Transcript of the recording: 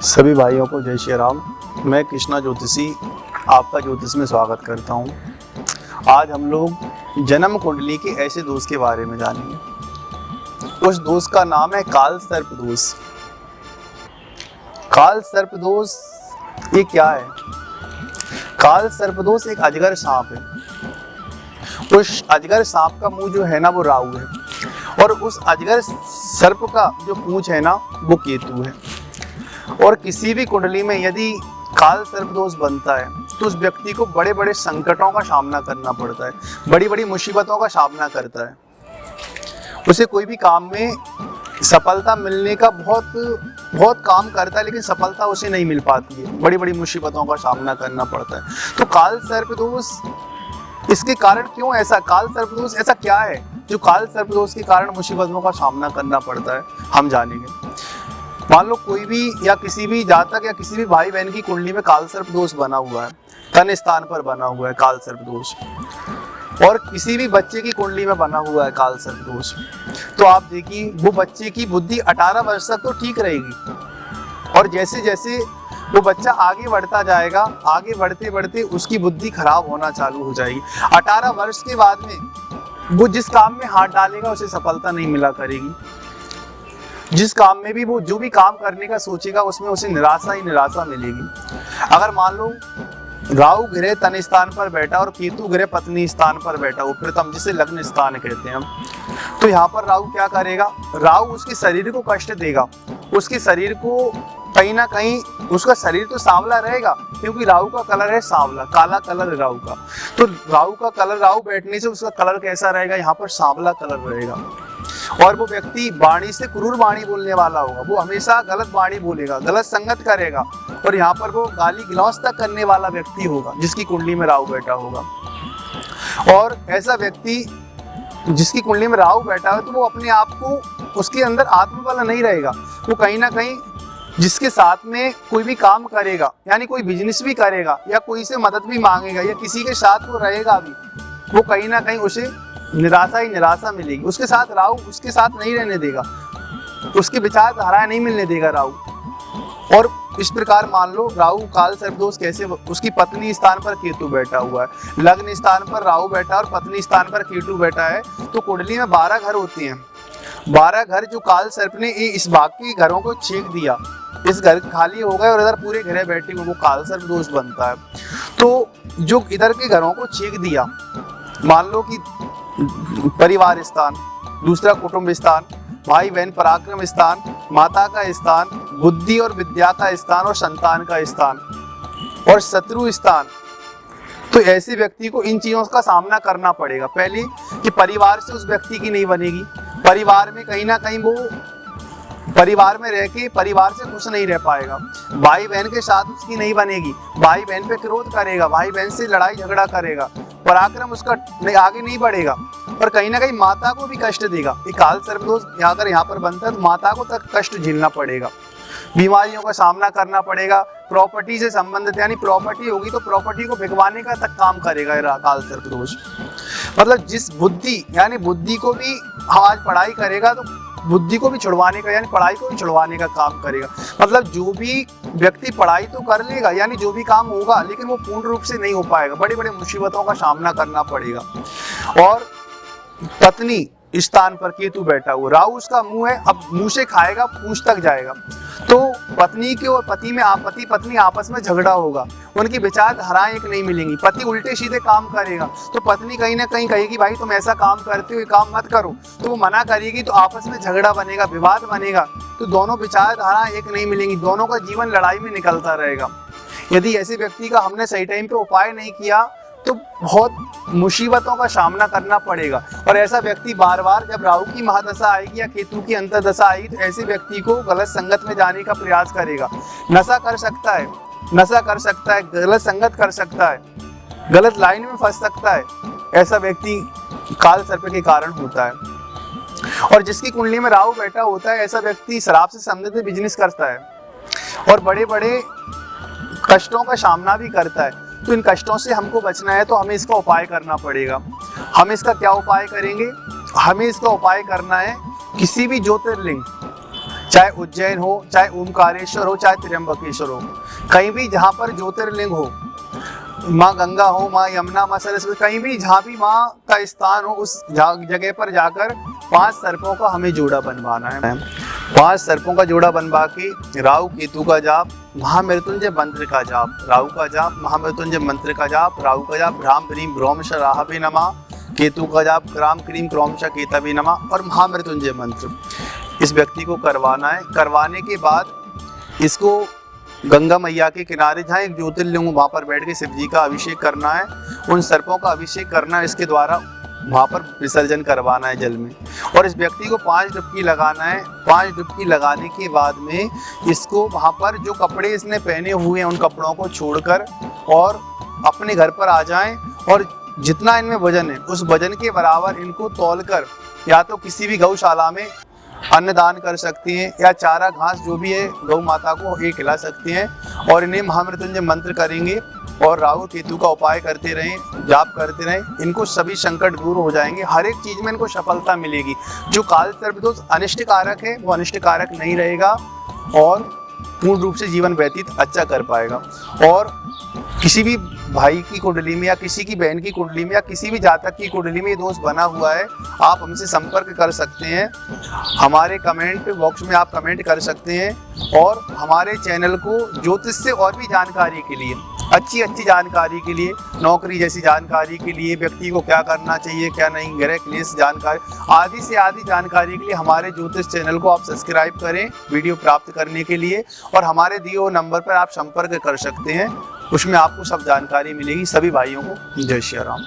सभी भाइयों को जय श्री राम। मैं कृष्णा ज्योतिषी आपका ज्योतिष में स्वागत करता हूं। आज हम लोग जन्म कुंडली के ऐसे दोष के बारे में जानेंगे। उस दोष का नाम है काल सर्प दोष। काल सर्प दोष ये क्या है? काल सर्प दोष एक अजगर सांप है। उस अजगर सांप का मुंह जो है ना वो राहु है, और उस अजगर सर्प का जो पूंछ है ना वो केतु है। और किसी भी कुंडली में यदि काल सर्प दोष बनता है तो उस व्यक्ति को बड़े बड़े संकटों का सामना करना पड़ता है, बड़ी बड़ी मुसीबतों का सामना करता है। उसे कोई भी काम में सफलता मिलने का बहुत काम करता है, लेकिन सफलता उसे नहीं मिल पाती है, बड़ी बड़ी मुसीबतों का सामना करना पड़ता है। तो काल सर्प दोष इसके कारण क्यों ऐसा? काल सर्प दोष ऐसा क्या है जो काल सर्प दोष के कारण मुसीबतों का सामना करना पड़ता है, हम जानेंगे। मान लो कोई भी या किसी भी जातक या किसी भी भाई बहन की कुंडली में काल सर्प दोष बना हुआ है, तन स्थान पर बना हुआ है काल सर्प दोष, और किसी भी बच्चे की कुंडली में बना हुआ है काल सर्प दोष, तो आप देखिए वो बच्चे की बुद्धि 18 वर्ष तक तो ठीक रहेगी, और जैसे जैसे वो बच्चा आगे बढ़ता जाएगा, आगे बढ़ते बढ़ते उसकी बुद्धि खराब होना चालू हो जाएगी। 18 वर्ष के बाद में वो जिस काम में हाथ डालेगा उसे सफलता नहीं मिला करेगी। जिस काम में भी वो जो भी काम करने का सोचेगा उसमें उसे निराशा ही निराशा मिलेगी। अगर मान लो राहु ग्रह तन स्थान पर बैठा और केतु ग्रह पत्नी स्थान पर बैठा, उपरतम जिसे लग्न स्थान कहते हैं हम, तो यहाँ पर राहु क्या करेगा? राहु उसके शरीर को कष्ट देगा, उसके शरीर को कहीं ना कहीं, उसका शरीर तो सांवला रहेगा क्योंकि राहु का कलर है सांवला, काला कलर है राहु का। तो राहु का कलर, राहु बैठने से उसका कलर कैसा रहेगा? यहाँ पर सांवला कलर रहेगा। और वो व्यक्ति वाणी से क्रूर वाणी बोलने वाला होगा, वो हमेशा गलत वाणी बोलेगा, गलत संगत करेगा, और यहाँ पर वो गाली गलौज तक करने वाला व्यक्ति होगा जिसकी कुंडली में राहु बैठा होगा। और ऐसा व्यक्ति जिसकी कुंडली में राहु बैठा है तो वो अपने आप को, उसके अंदर आत्मबल नहीं रहेगा। वो कहीं ना कहीं जिसके साथ में कोई भी काम करेगा, यानी कोई बिजनेस भी करेगा या कोई से मदद भी मांगेगा या किसी के साथ वो रहेगा भी, वो कहीं ना कहीं उसे निराशा ही निराशा मिलेगी। उसके साथ राहु उसके साथ नहीं रहने देगा, उसके विचारधाराएं नहीं मिलने देगा राहु। और इस प्रकार मान लो राहु काल सर्प दोष कैसे? उसकी पत्नी स्थान पर केतु बैठा हुआ है, लग्न स्थान पर राहु बैठा और पत्नी स्थान पर केतु बैठा है, तो कुंडली में 12 घर होते हैं। 12 घर जो काल सर्प ने इस बाकी घरों को छेक दिया, इस घर खाली हो गए और इधर पूरे घरे बैठे हुए, वो काल सर्प दोष बनता है। तो जो इधर के घरों को छेक दिया, मान लो कि परिवार स्थान, दूसरा कुटुंब स्थान, भाई बहन पराक्रम स्थान, माता का स्थान, बुद्धि और विद्या का स्थान और संतान का स्थान, और शत्रु स्थान, तो ऐसे व्यक्ति को इन चीजों का सामना करना पड़ेगा। पहले कि परिवार से उस व्यक्ति की नहीं बनेगी, परिवार में कहीं ना कहीं वो परिवार में रह के परिवार से खुश नहीं रह पाएगा, भाई बहन के साथ उसकी नहीं बनेगी, भाई बहन पे क्रोध करेगा, भाई बहन से लड़ाई झगड़ा करेगा, पराक्रम उसका आगे नहीं बढ़ेगा, और कहीं ना कहीं माता को भी कष्ट देगा। ये काल सर्प दोष अगर यहाँ पर बनता है तो माता को तक कष्ट झेलना पड़ेगा, बीमारियों का सामना करना पड़ेगा, प्रॉपर्टी से संबंधित, यानी प्रॉपर्टी होगी तो प्रॉपर्टी को भिगवाने का तक काम करेगा ये काल सर्प दोष। मतलब जिस बुद्धि, यानी बुद्धि को भी आज पढ़ाई करेगा तो बुद्धि को भी छुड़वाने का, यानी पढ़ाई को भी छुड़वाने का काम करेगा। मतलब जो भी व्यक्ति पढ़ाई तो कर लेगा, यानी जो भी काम होगा, लेकिन वो पूर्ण रूप से नहीं हो पाएगा, बड़े बड़े मुसीबतों का सामना करना पड़ेगा। और पत्नी स्थान पर केतु बैठा हुआ, राहु उसका मुंह है, अब मुंह से खाएगा पूंछ तक जाएगा, तो पत्नी के और पति में पति पत्नी आपस में झगड़ा होगा, उनकी विचारधाराएं एक नहीं मिलेंगी, पति उल्टे सीधे काम करेगा तो पत्नी कहीं ना कहीं कहेगी भाई तुम ऐसा काम करते हो, ये काम मत करो, तो वो मना करेगी, तो आपस में झगड़ा बनेगा, विवाद बनेगा, तो दोनों विचारधाराएं एक नहीं मिलेंगी, दोनों का जीवन लड़ाई में निकलता रहेगा। यदि ऐसे व्यक्ति का हमने सही टाइम पे उपाय नहीं किया तो बहुत मुसीबतों का सामना करना पड़ेगा। और ऐसा व्यक्ति बार बार जब राहु की महादशा आएगी या केतु की अंतर्दशा आएगी तो ऐसे व्यक्ति को गलत संगत में जाने का प्रयास करेगा, नशा कर सकता है, गलत संगत कर सकता है, गलत लाइन में फंस सकता है। ऐसा व्यक्ति काल सर्प के कारण होता है। और जिसकी कुंडली में राहु बैठा होता है ऐसा व्यक्ति शराब से संबंधित बिजनेस करता है और बड़े बड़े कष्टों का सामना भी करता है। तो इन कष्टों से हमको बचना है तो हमें इसका उपाय करना पड़ेगा। हम इसका क्या उपाय करेंगे? हमें इसका उपाय करना है किसी भी ज्योतिर्लिंग चाहे उज्जैन हो, चाहे ओमकारेश्वर हो, चाहे त्र्यंबकेश्वर हो, कहीं भी जहाँ पर ज्योतिर्लिंग हो, माँ गंगा हो, माँ यमुना, माँ सरस्वती, कहीं भी जहाँ भी माँ का स्थान हो, उस जगह पर जाकर 5 सर्पों का हमें जोड़ा बनवाना है। 5 सर्पों का जोड़ा बनवा के राहु केतु का जाप, महामृत्युंजय मंत्र का जाप, राहु का जाप, महामृत्युंजय मंत्र का जाप, राहु का जाप, ह्राम ह्रीम ब्रह्मश राहवे नमः, केतु का जाप, क्राम क्रीम क्रौमश केतवे नमः और महामृत्युंजय मंत्र इस व्यक्ति को करवाना है। करवाने के बाद इसको गंगा मैया के किनारे जहाँ एक ज्योतिर्लिंग वहाँ पर बैठ के शिव जी का अभिषेक करना है, उन सर्पों का अभिषेक करना है, इसके द्वारा वहाँ पर विसर्जन करवाना है जल में। और इस व्यक्ति को 5 डुबकी लगाना है। 5 डुबकी लगाने के बाद में इसको वहाँ पर जो कपड़े इसने पहने हुए हैं उन कपड़ों को छोड़कर और अपने घर पर आ जाएं और जितना इनमें वजन है उस वजन के बराबर इनको तौलकर या तो किसी भी गौशाला में अन्नदान कर सकती हैं या चारा घास जो भी है गौ माता को ये खिला सकती हैं और इन्हें महामृत्युंजय मंत्र करेंगे और राहु केतु का उपाय करते रहें, जाप करते रहें, इनको सभी संकट दूर हो जाएंगे, हर एक चीज में इनको सफलता मिलेगी। जो काल सर्पदोष अनिष्ट कारक है वो अनिष्ट कारक नहीं रहेगा और पूर्ण रूप से जीवन व्यतीत अच्छा कर पाएगा। और किसी भी भाई की कुंडली में या किसी की बहन की कुंडली में या किसी भी जातक की कुंडली में ये दोष बना हुआ है, आप हमसे संपर्क कर सकते हैं। हमारे कमेंट बॉक्स में आप कमेंट कर सकते हैं और हमारे चैनल को ज्योतिष से और भी जानकारी के लिए, अच्छी जानकारी के लिए, नौकरी जैसी जानकारी के लिए, व्यक्ति को क्या करना चाहिए क्या नहीं, ग्रह क्लेश जानकारी, आदि से आदि जानकारी के लिए हमारे ज्योतिष चैनल को आप सब्सक्राइब करें वीडियो प्राप्त करने के लिए। और हमारे दिए हुए नंबर पर आप संपर्क कर सकते हैं, उसमें आपको सब जानकारी मिलेगी। सभी भाइयों को जय श्री राम।